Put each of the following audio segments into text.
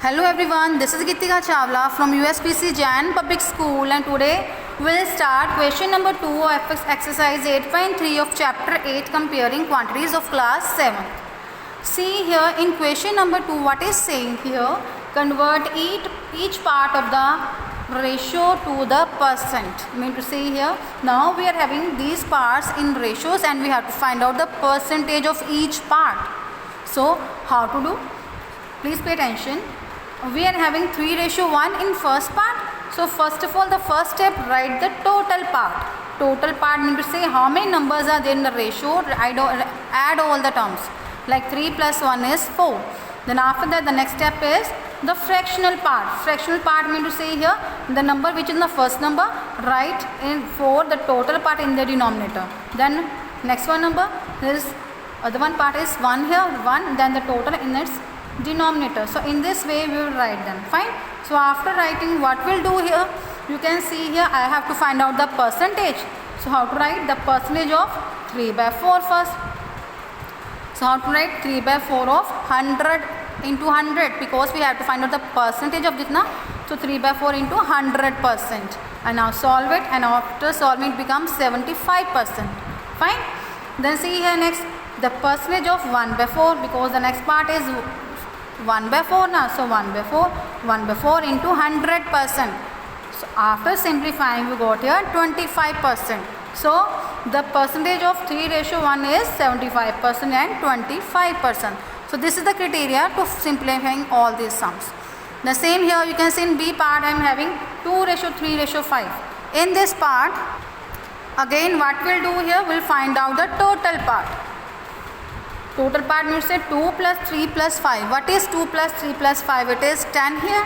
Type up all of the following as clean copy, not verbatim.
Hello everyone, this is Gitika Chawla from USPC Jain Public School, and today we will start question number 2 of exercise 8.3 of chapter 8, comparing quantities of class 7. See here in question number 2 what is saying here: convert each part of the ratio to the percent. Mean to say here, now we are having these parts in ratios and we have to find out the percentage of each part. So how to do? Please pay attention. We are having 3:1 in first part. So first of all, the first step, write the total part. Total part means to say how many numbers are there in the ratio. Add all the terms. Like 3 plus 1 is 4. Then after that, the next step is the fractional part. Fractional part means to say here the number which is the first number, write in for the total part in the denominator. Then next one number is other one part is 1 here, 1, then the total in its denominator. So in this way we will write them. Fine. So after writing, what we'll do here, you can see here I have to find out the percentage. So how to write the percentage of 3/4 first? So how to write 3/4 of 100 into 100, because we have to find out the percentage of this na. So 3/4 into 100%, and now solve it, and after solving it becomes 75%. Fine. Then see here next the percentage of 1/4, because the next part is 1/4 now. So 1/4 into 100%. So after simplifying we got here 25%. So the percentage of 3:1 is 75% and 25%. So this is the criteria to simplifying all these sums. The same here you can see in B part I am having 2:3:5. In this part again what we'll do here, we'll find out the total part. Total part means say 2 plus 3 plus 5. What is 2 plus 3 plus 5? It is 10 here.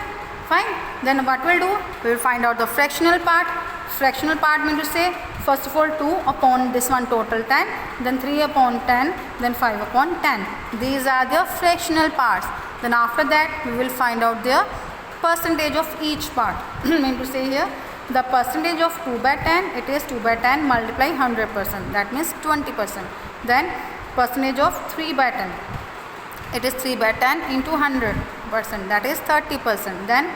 Fine. Then what we'll do? We will find out the fractional part. Fractional part means to say first of all 2 upon this one total 10, then 3 upon 10, then 5 upon 10. These are the fractional parts. Then after that we will find out the percentage of each part. Mean to say here the percentage of 2/10, it is 2/10 multiply 100%, that means 20%. Then percentage of 3/10, it is 3/10 into 100%, that is 30%. Then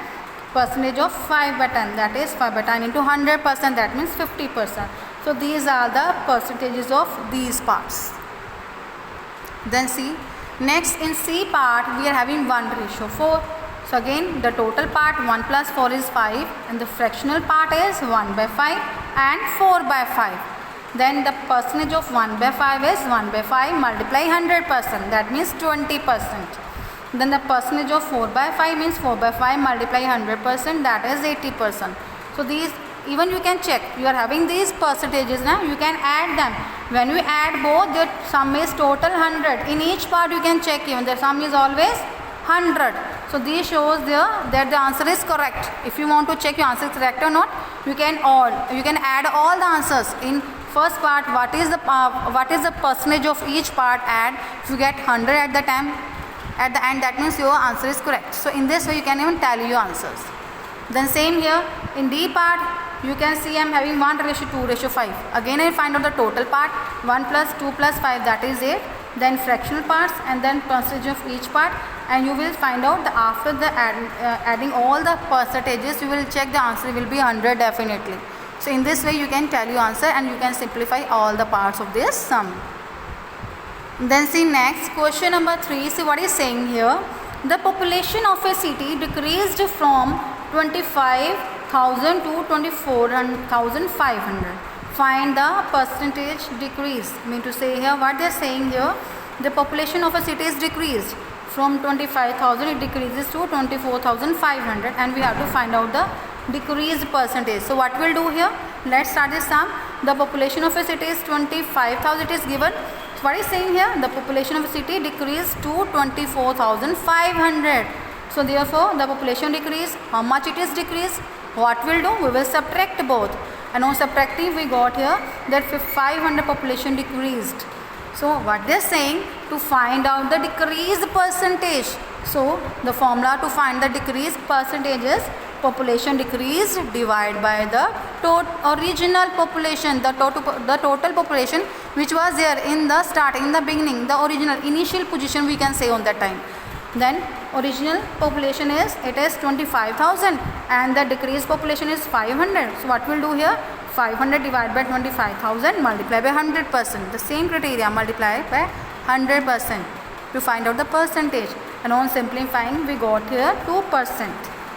percentage of 5/10, that is 5/10 into 100%, that means 50%. So these are the percentages of these parts. Then see next in C part we are having 1:4. So again the total part 1 plus 4 is 5, and the fractional part is 1/5 and 4/5. Then the percentage of 1/5 is 1/5 multiply 100%, that means 20%. Then the percentage of 4/5 means 4/5 multiply 100%, that is 80%. So these even you can check, you are having these percentages now, you can add them. When you add both, the sum is total 100. In each part you can check, even the sum is always 100. So this shows there that the answer is correct. If you want to check your answer is correct or not, you can add all the answers. In first part, what is the percentage of each part, add. If you get 100 at the end, that means your answer is correct. So in this way you can even tally your answers. Then same here in D part, you can see I am having 1:2:5. Again I find out the total part, 1 plus 2 plus 5, that is 8. Then fractional parts, and then percentage of each part, and you will find out that after the adding all the percentages, you will check the answer will be 100 definitely. So in this way you can tell your answer and you can simplify all the parts of this sum. Then see next question number 3. See what is saying here: the population of a city decreased from 25,000 to 24,500. Find the percentage decrease. Mean to say here what they are saying here, the population of a city is decreased from 25,000, it decreases to 24,500, and we have to find out the decreased percentage. So what we'll do here, let's start this sum. The population of a city is 25,000, it is given. So what is saying here, the population of a city decreased to 24,500. So therefore the population decrease, how much it is decreased? What we'll do, we will subtract both, and on subtracting we got here that 500 population decreased. So what they are saying, to find out the decreased percentage, so the formula to find the decreased percentage is population decreased divided by the original population, the total population which was there in the starting, in the beginning, the original initial position we can say on that time. Then original population is 25,000 and the decreased population is 500. So what we'll do here? 500 divided by 25,000 multiplied by 100%. The same criteria multiplied by 100% to find out the percentage. And on simplifying, we got here 2%.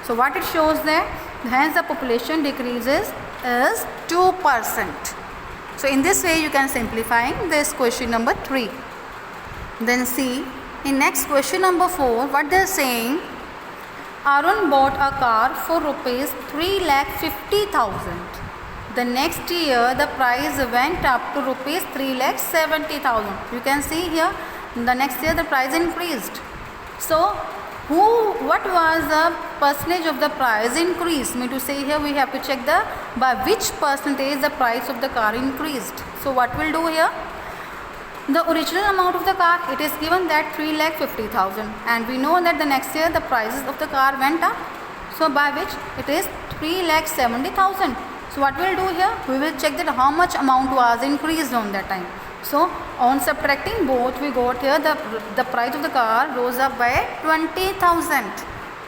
So what it shows there? Hence the population decreases is 2%. So in this way you can simplify this question number 3. Then see, in next question number 4, what they are saying, Arun bought a car for rupees 3,50,000. The next year the price went up to rupees 3,70,000. You can see here, the next year the price increased. So what was the percentage of the price increase? Mean to say here we have to check the by which percentage the price of the car increased. So what we'll do here? The original amount of the car, it is given that 3,50,000 and we know that the next year the prices of the car went up. So by which it is 3,70,000. So what we'll do here? We will check that how much amount was increased on that time. So on subtracting both, we got here the price of the car rose up by 20,000.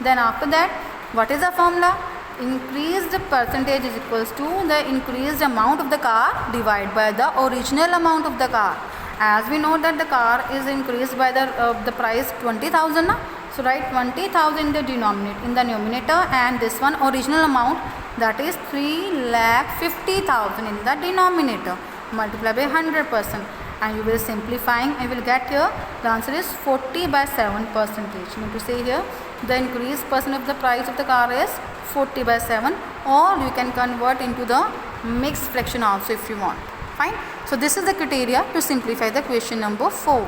Then after that, what is the formula? Increased percentage is equals to the increased amount of the car divided by the original amount of the car. As we know that the car is increased by the price 20,000. So write 20,000 in the numerator and this one original amount, that is 3,50,000 in the denominator. Multiply by 100% and you will simplifying and will get here the answer is 40 by 7%. Mean to say here the increased percent of the price of the car is 40 by 7, or you can convert into the mixed fraction also if you want. Fine. So this is the criteria to simplify the question number 4.